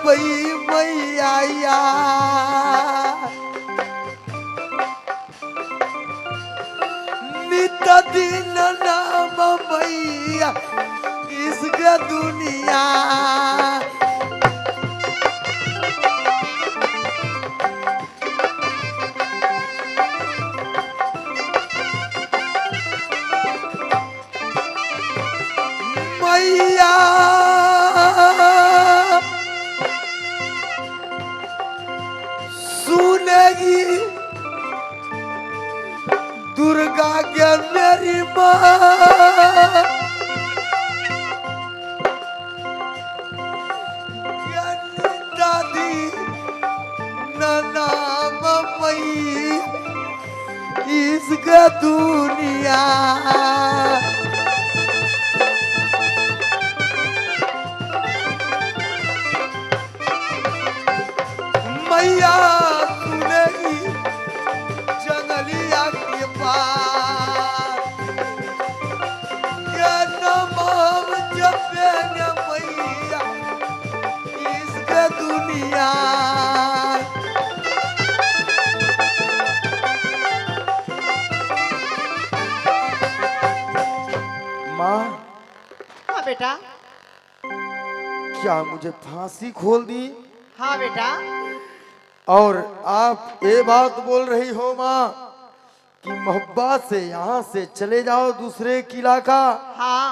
भई मैया नित दिन नाम मैया इसके दुनिया मैया सुनेगी दुर्गा के मेरी माँ दादी नाम मई इसका दुनिया मैया सुनेगी जंगलिया के पास ये नमाम जपेंगे मैया इसके दुनिया माँ। हाँ बेटा। क्या मुझे फांसी खोल दी? हाँ बेटा। और आप ये बात बोल रही हो माँ कि मोहब्बत से यहाँ से चले जाओ दूसरे किला का? हाँ।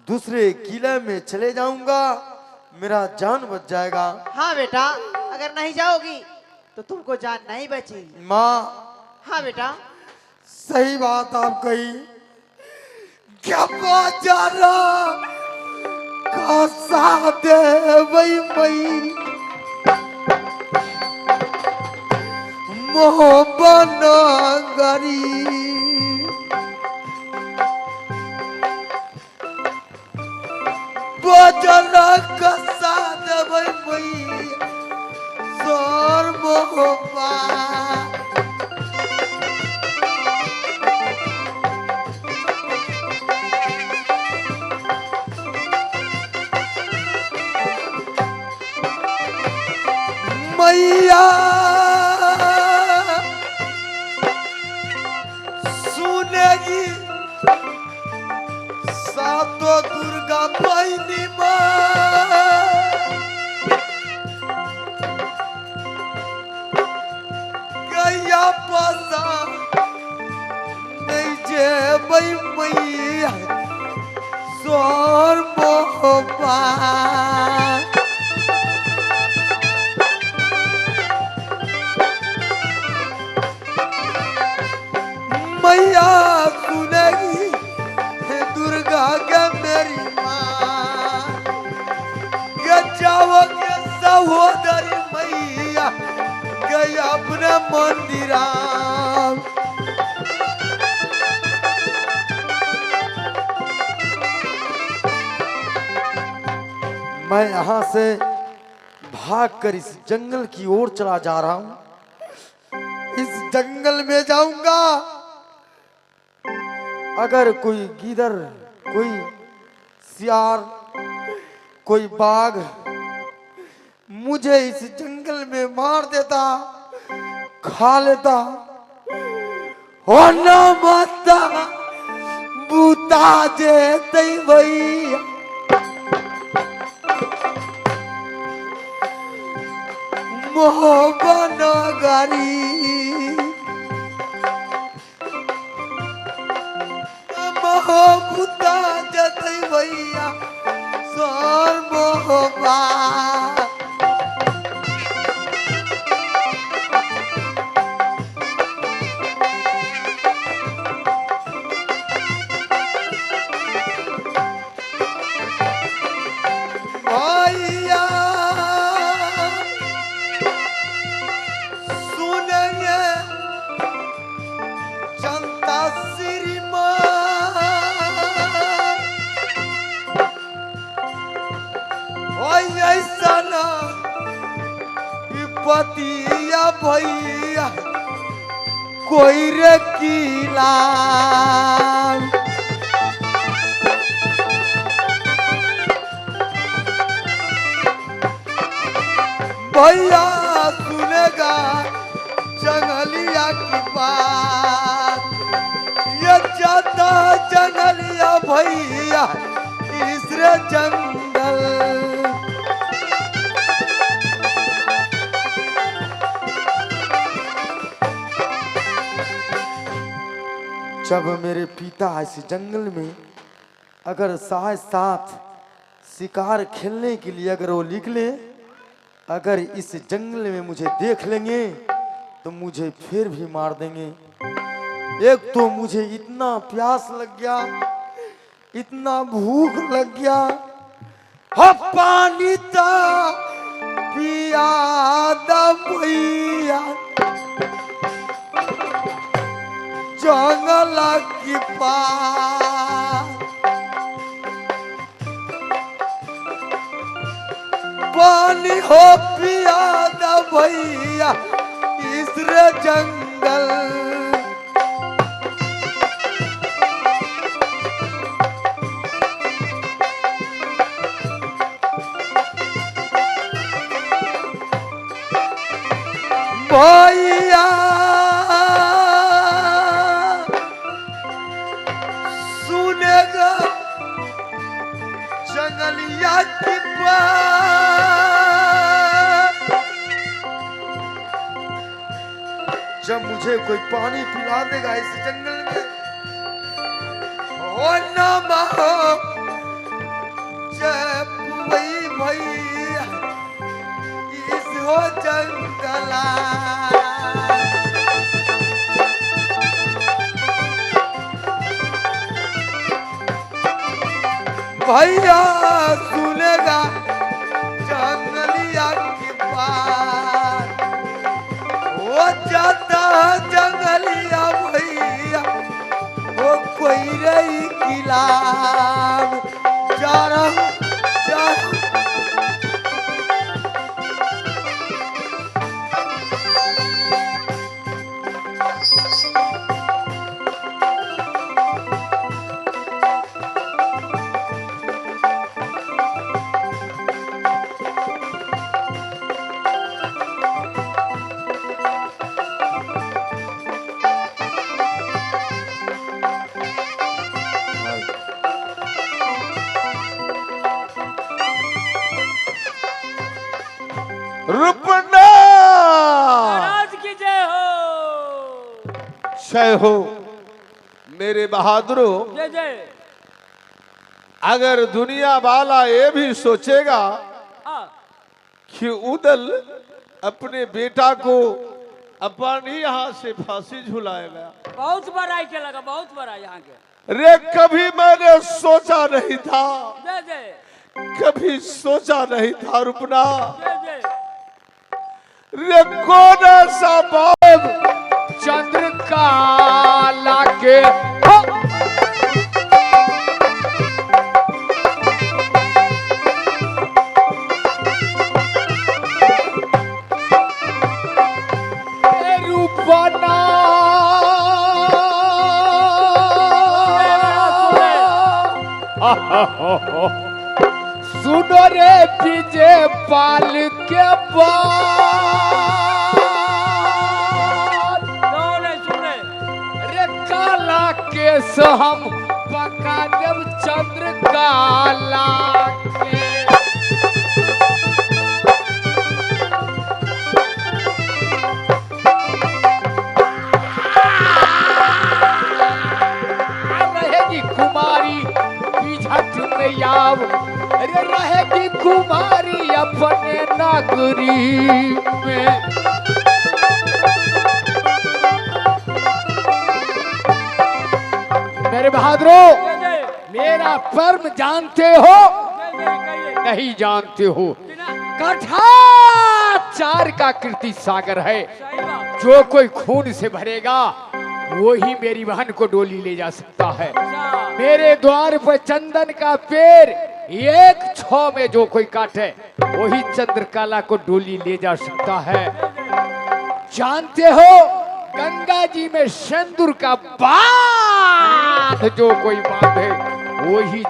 दूसरे किले में चले जाऊंगा, मेरा जान बच जाएगा। हाँ बेटा, अगर नहीं जाओगी तो तुमको जान नहीं बचेगी। माँ। हाँ बेटा। सही बात आप कही। क्या बाजारा का साथ है वही मई मोहब्बना गरी बाजारा का साथ है वही मई सर मोहब्बत मैया सुनेगी सातो दुर्गा बहनी माँ गैया पसा नहीं जे बई मैया सोर मोहब्बत मैया सुनेगी दुर्गा के मेरी माँ के जाओ के सहोदरी मैया गई अपने मंदिरा मैं यहाँ से भागकर इस जंगल की ओर चला जा रहा हूँ। इस जंगल में जाऊंगा, अगर कोई गीदड़, कोई सियार, कोई बाघ मुझे इस जंगल में मार देता, खा लेता, हो न माता बूता जेते भैया मोहब्बत गारी मोहब्बता जते भैया सर मोहब्बत भैया सुनेंगे जनता श्रीमान ऐसा ना विपतिया भैया कोई रे किला भैया सुनेगा जंगलिया की बात, ये जाता जंगलिया भैया तीसरे जंगल। जब मेरे पिता इस जंगल में अगर साथ शिकार खेलने के लिए अगर वो निकले, अगर इस जंगल में मुझे देख लेंगे तो मुझे फिर भी मार देंगे। एक तो मुझे इतना प्यास लग गया, इतना भूख लग गया, हो पानी ता पिया दा भैया जंगल की पार। पानी हो पिया दा भैया तीसरे जंगल। भैया सुनेगा जंगलिया की बात, जब मुझे कोई पानी पिला देगा इस जंगल में, हो ना माहो जब भैया इस हो जंगला। भैया सुनेगा जंगलिया की बात, वो जाता जंगलिया भैया वो कोई रही किलाम। जा रहा हूँ, जा रहा हूँ। रुपना महाराज की जय हो। जय हो मेरे बहादुरों। जय जय। अगर दुनिया वाला ये भी सोचेगा हाँ, कि उदल अपने बेटा को अपन ही यहाँ से फांसी झुलाएगा, बहुत बड़ाई के लगा, बहुत बड़ा यहाँ के। रे कभी मैंने सोचा नहीं था, जय जय कभी सोचा नहीं था रुपना। जय जय। रे कौन ऐसा बाप चंद्रकाला के हो। रूपना सुनो रे विजय पाल के बात, सुने रे काला केस हम पका देव चंद्रकाला के। रहेगी कुमारी बिझट में याव, अरे रहेगी कुमारी अपने नगरी में। मेरे बहादुरों, जय जय। मेरा पर्म जानते हो? जय जय कहिए। नहीं जानते हो? बिना कठाचार का कीर्ति सागर है। सही बात। जो कोई खून से भरेगा वो ही मेरी बहन को डोली ले जा सकता है। अच्छा। मेरे द्वार पर चंदन का पेड़ एक छौ में जो कोई काटे वही चंद्रकाला को डोली ले जा सकता है। जानते हो गंगा जी में सिंदूर का बांध जो कोई बांधे वही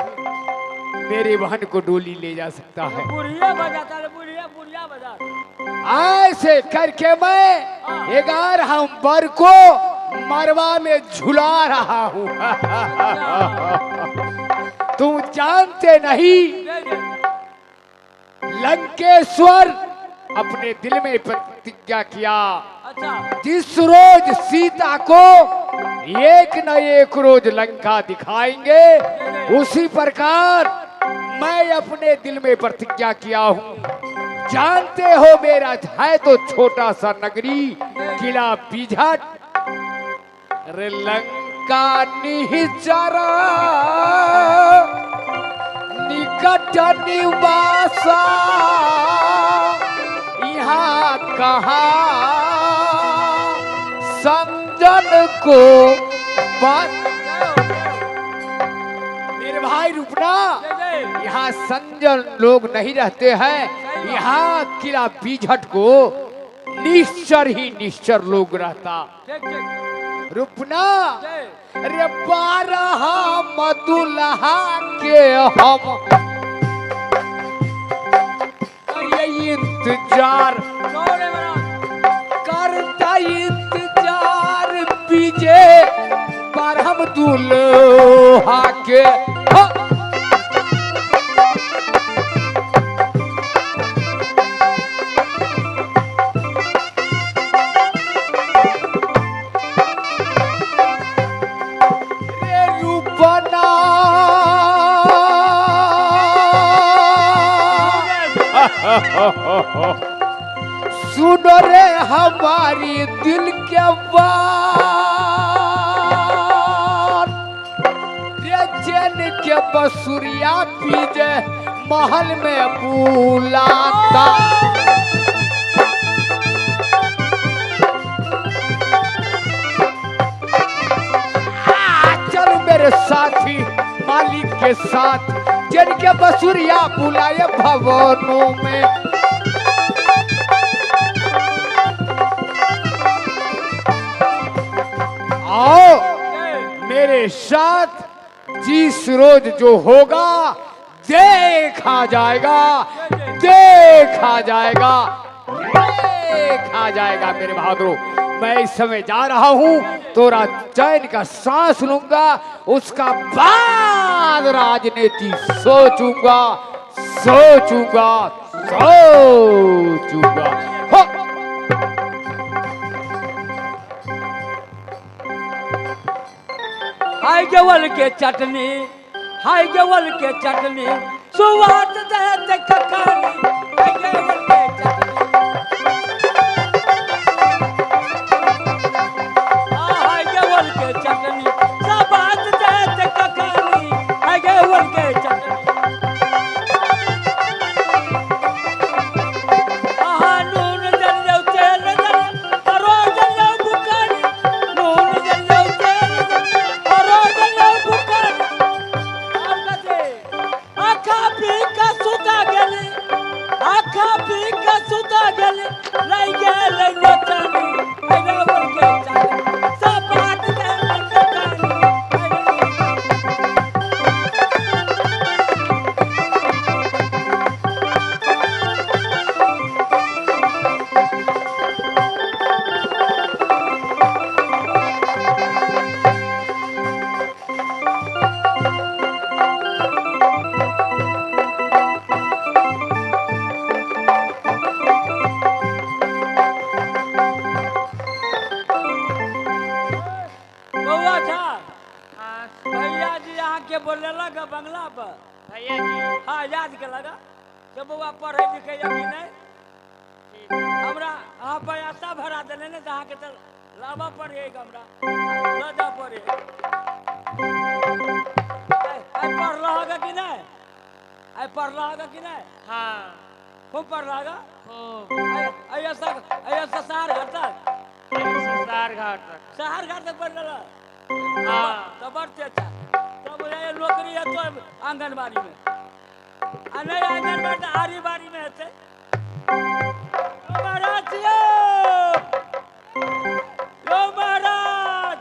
मेरी बहन को डोली ले जा सकता है। बुढ़िया बजाता है, बुढ़िया बुढ़िया बजा। ऐसे करके मैं 11 बर को मरवा में झुला रहा हूँ। तुम जानते नहीं, दे दे। लंकेश्वर अपने दिल में प्रतिज्ञा किया, अच्छा जिस रोज सीता को एक न एक रोज लंका दिखाएंगे, उसी प्रकार मैं अपने दिल में प्रतिज्ञा किया हूँ। जानते हो मेरा है तो छोटा सा नगरी किला बीझट, अरे लंका निचरा निकट निवासा, यहाँ कहाँ संजन को मेरे भाई रुपना, दे दे। यहाँ संजन लोग नहीं रहते हैं। यहाँ किला बीझट को निश्चर ही निश्चर लोग रहता। ठीक ठीक रुपना, दे। अरे 12 मधुलहा के हम ये इंतजार दौड़े महाराज। करता, इंतजार बीजे पर हम दुल्हा के। हाँ। रे रूपना, सुनो रे हमारी दिल के बात, रे जन के बसुरिया पीजे महल में बुलाता। चल मेरे साथी मालिक के साथ, जिनके बसुरिया बुलाए भवनों में। आओ मेरे साथ, जिस रोज जो होगा देखा जाएगा, देखा जाएगा, देखा जाएगा मेरे बहादुरों। मैं इस समय जा रहा हूँ, तोरा चैन का सांस लूंगा, उसका बाद राजनीति सोचूंगा, सोचूंगा, सोचूंगा। हो। हाय गेवल के चटनी, हाय गेवल के चटनी, सुवाद दे खखानी। हाय गेवल के चटनी, हाय गेवल के चटनी, सुवाद दे खखानी। हाय गेवल के चटनी, नून जल जाओ तेल जल, करो जल जाओ बुखारी। नून जल जाओ तेल जल, करो जल जाओ बुखारी। आपका से आखा पी का सुता गेली, आखा पी का सुता गेली, लाई गेल नचनी। हाय गेवल के चटनी, सुवाद दे खखानी। बउआ था भैया जी यहाँ के बोले लगा बंगला पर। भैया जी हाँ याद के लगा कि बउआ पढ़े लिखे या कि नहीं। हमरा यहाँ पर आशा भरा देने ने जहाँ के तो लावा पड़े हमरा लदा पड़े। आई पढ़ रहा होगा कि नहीं, आई पढ़ रहा होगा कि नहीं। हाँ खूब पढ़ रहा होगा। हो ऐसा शहर घर तक, ससुराल घाट तक। शहर घर तक पढ़ रहा। हाँ तो बढ़ते अच्छा तो मुझे नौकरी है तो आंगनबाड़ी में, नहीं आंगनबाड़ी आरी बाड़ी में है। महाराज यो महाराज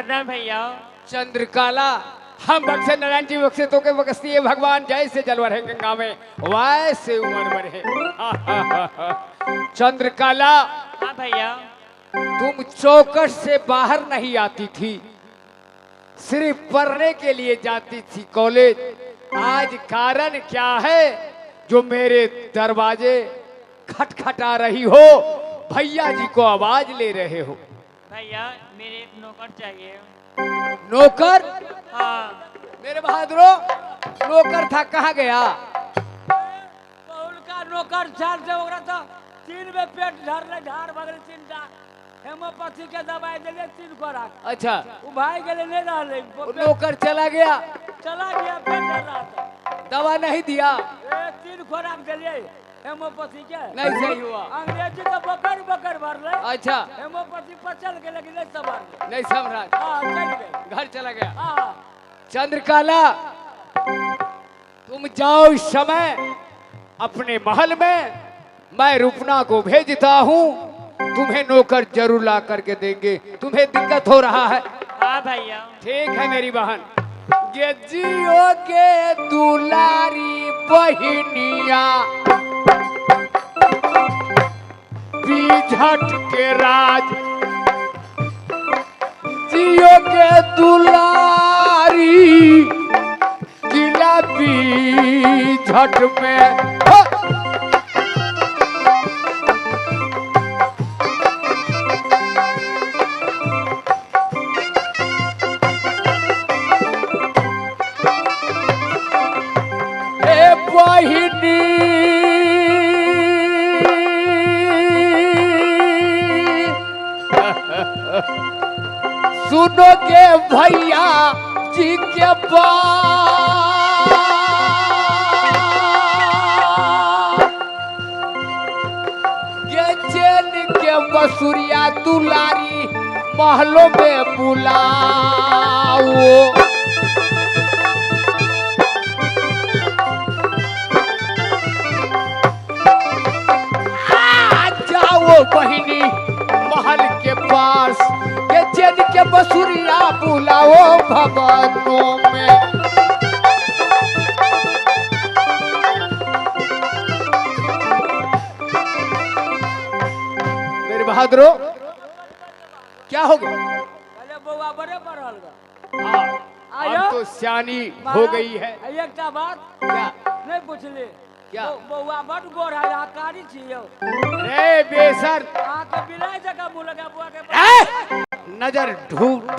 प्रणाम भैया। चंद्रकाला, हम बक्से नारायण जी बक्से तो के बकस्ती है भगवान, जैसे जलवर है गंगा में वैसे उमर भर है। चंद्रकाला, हाँ भैया। तुम चौकट से बाहर नहीं आती थी, सिर्फ पढ़ने के लिए जाती थी कॉलेज। आज कारण क्या है जो मेरे दरवाजे खटखटा रही हो, भैया जी को आवाज ले रहे हो? भैया मेरे एक नौकर चाहिए। नौकर? हाँ। मेरे बहादुरो, नौकर था, कहाँ गया? उनका नौकर चार से ओकरा था, 3 में पेट झरले, झाड़ बगल 3 हेमोपैथी के दवाई दिले 3 खोराक। अच्छा, वो भाई गेले ले रहले, नौकर चला गया, चला गया, पेट झर रहा था। दवा नहीं दिया? 3 खोराक दिले हेमोपैथी के, नहीं सही हुआ। अंग्रेजी तो बकर बकर भरले। अच्छा, हेमोपैथी पर चल के लेकिन नहीं संभाल। नहीं समझा, हाँ चल गए, घर चला गया। हाँ। चंद्रकाला, तुम जाओ इस समय अपने महल में, मैं रुपना को भेजता हूँ, तुम्हें नौकर जरूर ला करके देंगे। तुम्हें दिक्कत हो रहा है? हाँ भैया। ठीक है मेरी बहन। ये जियो के दुलारी बहिनिया, बीझट के राज, जियो के दुलारी जिला बीझट में। सुनोगे भैया जी के बात, ये चैन के बसुरिया दुलारी महलों में बुलाओ। जाओ बहिनी महल के पास, ये चैन के बसुरिया बुलाओ भवनों में। मेरे बहादुरो, क्या हो गया? पहले बउआ बड़े पढ़ल गा। हाँ, अब तो सियानी हो गई है। एक बात क्या? नहीं पूछले क्या? बउआ बड़ गोर है, आकारी छियो। रे बेसर, आके बिलाई जगह मुंह लगा बुआ के। नजर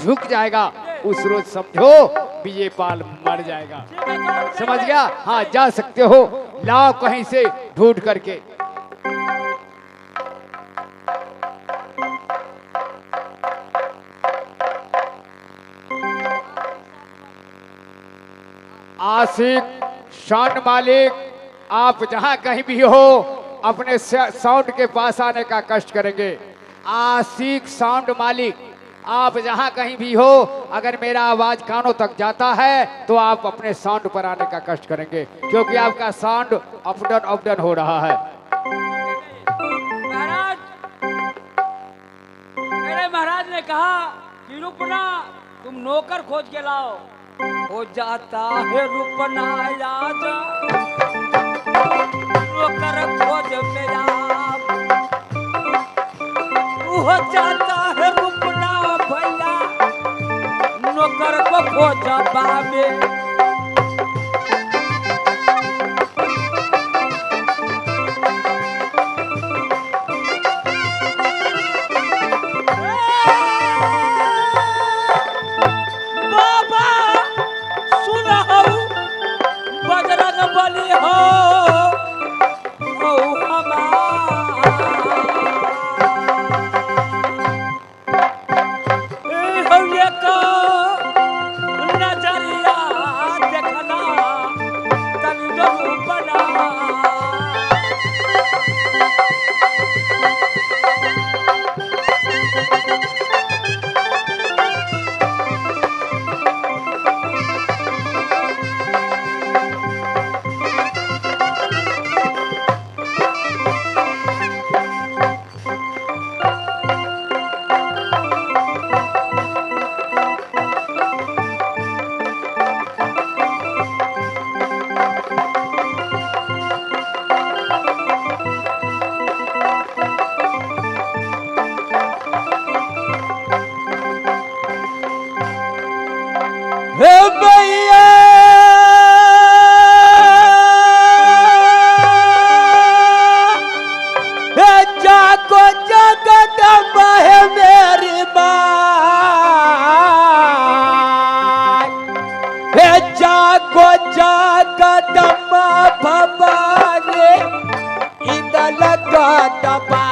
ढुक जाएगा, उस रोज समझो विजयपाल मर जाएगा। समझ गया? हाँ, जा सकते हो, लाओ कहीं से ढूंढ करके। आशिक, शान मालिक, आप जहां कहीं भी हो अपने साउंड के पास आने का कष्ट करेंगे। आशिक, साउंड मालिक, आप जहां कहीं भी हो, अगर मेरा आवाज कानों तक जाता है तो आप अपने साउंड पर आने का कष्ट करेंगे, क्योंकि आपका साउंड अप डाउन हो रहा है। महाराज, मेरे महाराज ने कहा कि रुपना तुम नौकर खोज के लाओ। हो जाता है रुपना राजा, नौकर खोज मेरा। हो जाता है रुपना भैया, नौकर को खोज बाबे। नजरिया जागो जगदम्बा भवानी इंदल गदबा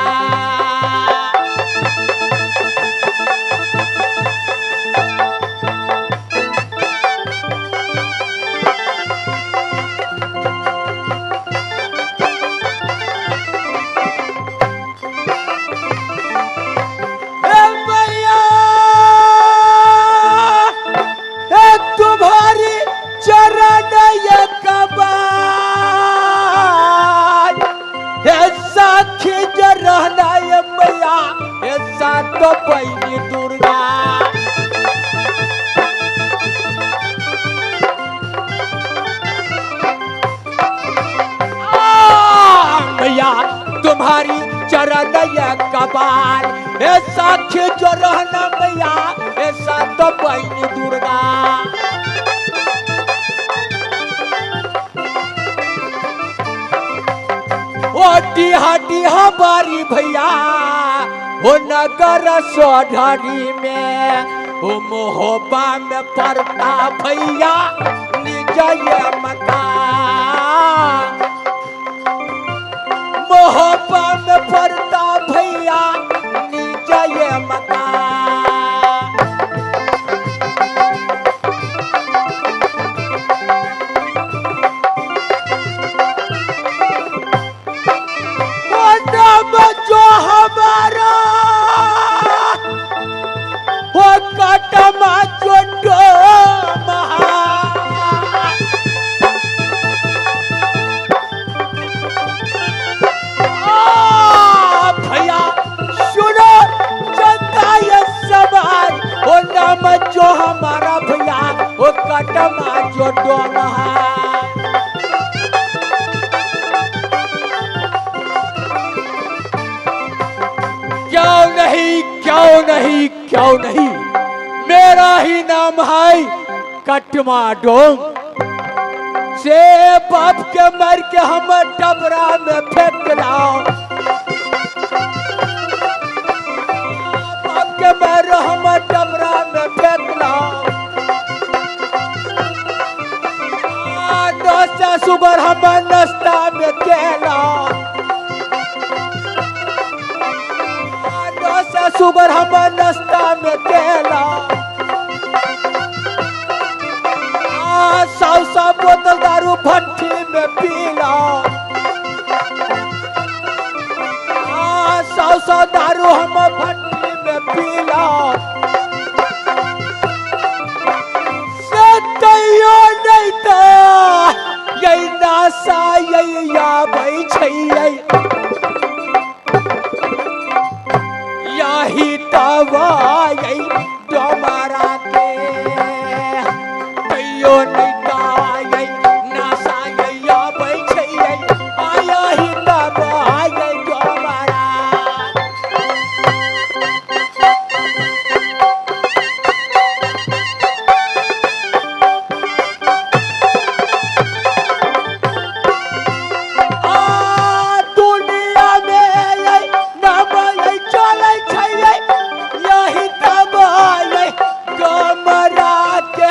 तुम्हारी चरण ये कबार ऐसा खिज रहना ये मैया ऐसा तो बहनी दुर्गा मैया तुम्हारी चरण ये कबार ऐसा खिज रहना मैया ऐसा तो बहनी दुर्गा ओ डिहा डिहा बारी भैया हो नगर सोढ़ी में हो मोहबा में पड़ता भैया निजय मकान मोहबा में पड़ता भैया निजय मकान जो हमारा वो कटमा चोटो भैया सुनो जनता ये सवाल वो नाम जो हमारा भैया वो कटमा चोटो क्यों नहीं मेरा ही नाम है कटमा डोंग से बाप के मर के हम डबरा में फेंक लाओ बाप के मर हम डबरा में फेंक लाओ दोस्त सुबर हम नाश्ता में केला सुबर हम नाश्ता में केला सौ बोतल दारू भट्टी में पीला सौ दारू हम भट्टी में पीला सत्यो नहीं था यही नासा यही या भाई छैया यही तवाई डोमारा के कहियो नहीं गाय नासा या बैठे आया ही तवाई डोमारा दुनिया में नाम चले यही तबाही कमरा के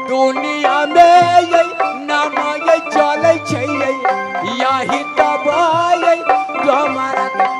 दुनिया में यही नाम चले यही तबाही कमरा के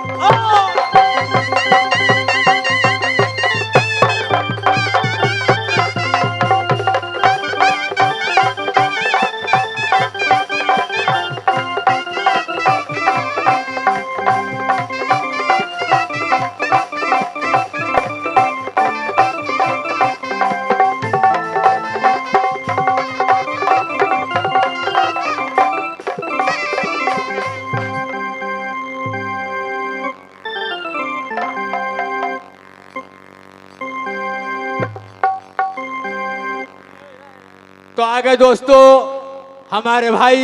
तो आगे दोस्तों हमारे भाई